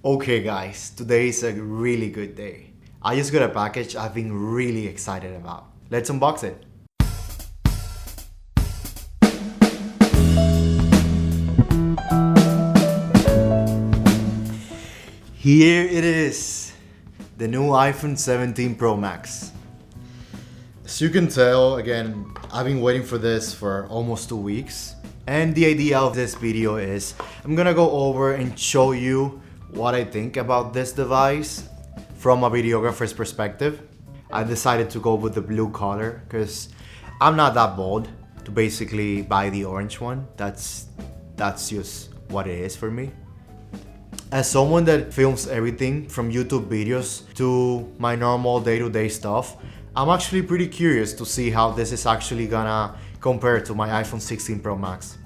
Okay guys, today is a really good day. I just got a package I've been really excited about. Let's unbox it. Here it is, the new iPhone 17 Pro Max. As you can tell, again, I've been waiting for this for almost 2 weeks. And the idea of this video is I'm gonna go over and show you what I think about this device from a videographer's perspective. I decided to go with the blue color because I'm not that bold to basically buy the orange one. That's just what it is for me. As someone that films everything from YouTube videos to my normal day-to-day stuff, I'm actually pretty curious to see how this is actually gonna compare to my iPhone 16 Pro Max.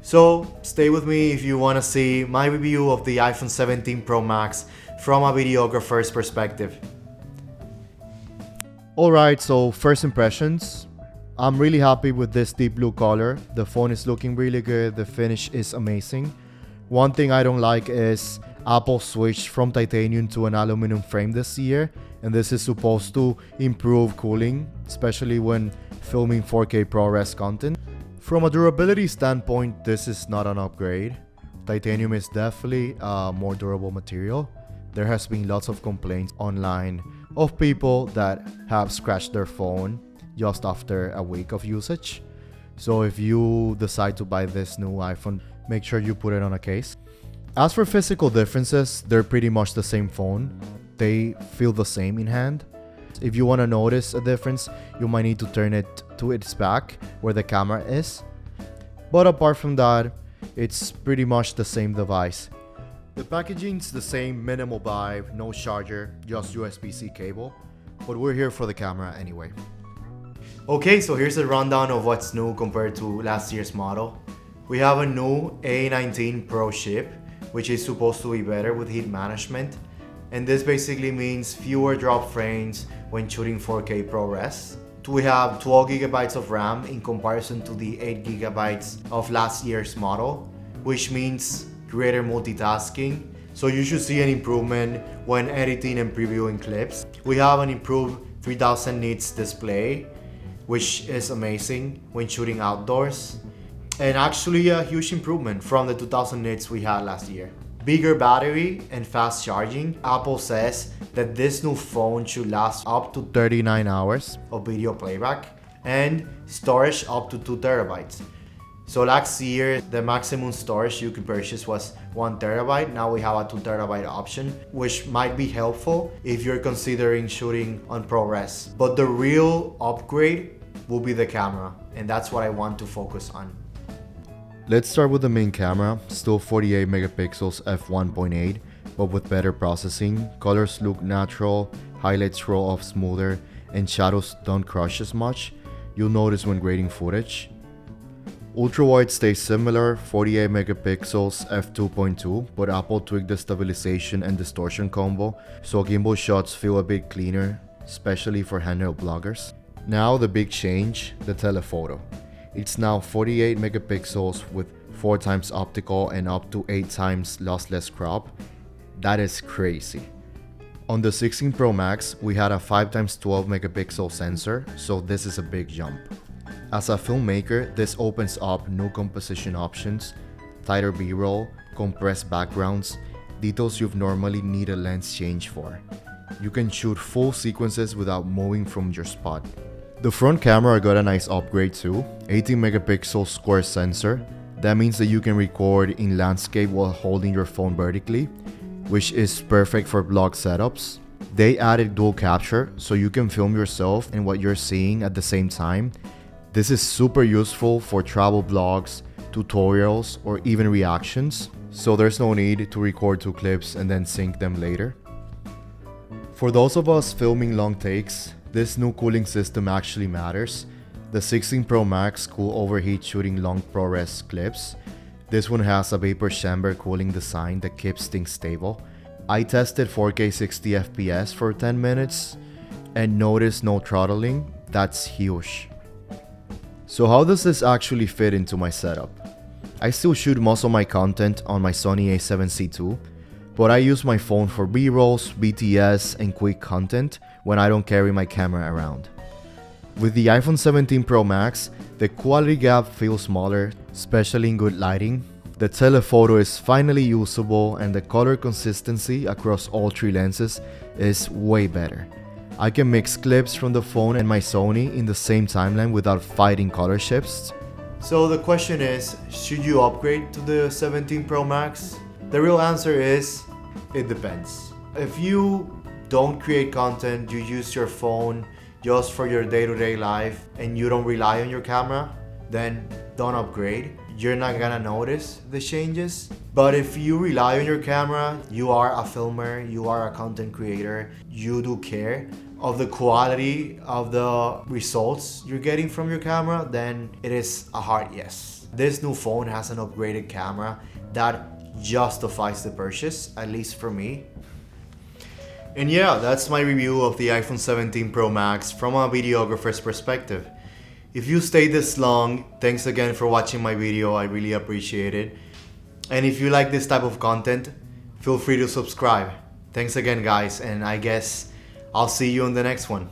So stay with me if you wanna see my review of the iPhone 17 Pro Max from a videographer's perspective. Alright, so first impressions. I'm really happy with this deep blue color. The phone is looking really good, the finish is amazing. One thing I don't like is Apple switched from titanium to an aluminum frame this year, and this is supposed to improve cooling, especially when filming 4K ProRes content. From a durability standpoint, this is not an upgrade. Titanium is definitely a more durable material. There has been lots of complaints online of people that have scratched their phone just after a week of usage. So if you decide to buy this new iPhone, make sure you put it on a case. As for physical differences, they're pretty much the same phone. They feel the same in hand. If you want to notice a difference, you might need to turn it to its back where the camera is. But apart from that, it's pretty much the same device. The packaging's the same, minimal buy, no charger, just USB-C cable. But we're here for the camera anyway. Okay, so here's a rundown of what's new compared to last year's model. We have a new A19 Pro chip, which is supposed to be better with heat management. And this basically means fewer drop frames when shooting 4K ProRes. We have 12 gigabytes of RAM in comparison to the 8 gigabytes of last year's model, which means greater multitasking. So you should see an improvement when editing and previewing clips. We have an improved 3000 nits display, which is amazing when shooting outdoors. And actually a huge improvement from the 2000 nits we had last year. Bigger battery and fast charging. Apple says that this new phone should last up to 39 hours of video playback and storage up to 2 terabytes. So last year, the maximum storage you could purchase was 1 terabyte. Now we have a 2 terabyte option, which might be helpful if you're considering shooting on ProRes. But the real upgrade will be the camera, and that's what I want to focus on. Let's start with the main camera, still 48 megapixels f1.8, but with better processing. Colors look natural, highlights roll off smoother, and shadows don't crush as much. You'll notice when grading footage. Ultrawide stays similar, 48 megapixels f2.2, but Apple tweaked the stabilization and distortion combo, so gimbal shots feel a bit cleaner, especially for handheld bloggers. Now the big change, the telephoto. It's now 48 megapixels with 4 times optical and up to 8 times lossless crop. That is crazy. On the 16 Pro Max, we had a 5 times 12 megapixel sensor, so this is a big jump. As a filmmaker, this opens up new composition options, tighter B-roll, compressed backgrounds, details you've normally need a lens change for. You can shoot full sequences without moving from your spot. The front camera got a nice upgrade too, 18 megapixel square sensor. That means that you can record in landscape while holding your phone vertically, which is perfect for vlog setups. They added dual capture, so you can film yourself and what you're seeing at the same time. This is super useful for travel vlogs, tutorials, or even reactions, so there's no need to record 2 clips and then sync them later. For those of us filming long takes, this new cooling system actually matters. The 16 Pro Max cool overheat shooting long ProRes clips. This one has a vapor chamber cooling design that keeps things stable. I tested 4K 60 FPS for 10 minutes and noticed no throttling. That's huge. So how does this actually fit into my setup? I still shoot most of my content on my Sony a7C II, but I use my phone for B-rolls, BTS, and quick content when I don't carry my camera around. With the iPhone 17 Pro Max, the quality gap feels smaller, especially in good lighting. The telephoto is finally usable and the color consistency across all three lenses is way better. I can mix clips from the phone and my Sony in the same timeline without fighting color shifts. So the question is, should you upgrade to the 17 Pro Max? The real answer is, it depends. If you don't create content, you use your phone just for your day-to-day life and you don't rely on your camera, then don't upgrade. You're not gonna notice the changes. But if you rely on your camera, you are a filmer, you are a content creator, you do care of the quality of the results you're getting from your camera, then it is a hard yes. This new phone has an upgraded camera that justifies the purchase, at least for me. And yeah, that's my review of the iPhone 17 Pro Max from a videographer's perspective. If you stayed this long, thanks again for watching my video, I really appreciate it. And if you like this type of content, feel free to subscribe. Thanks again guys, and I guess I'll see you in the next one.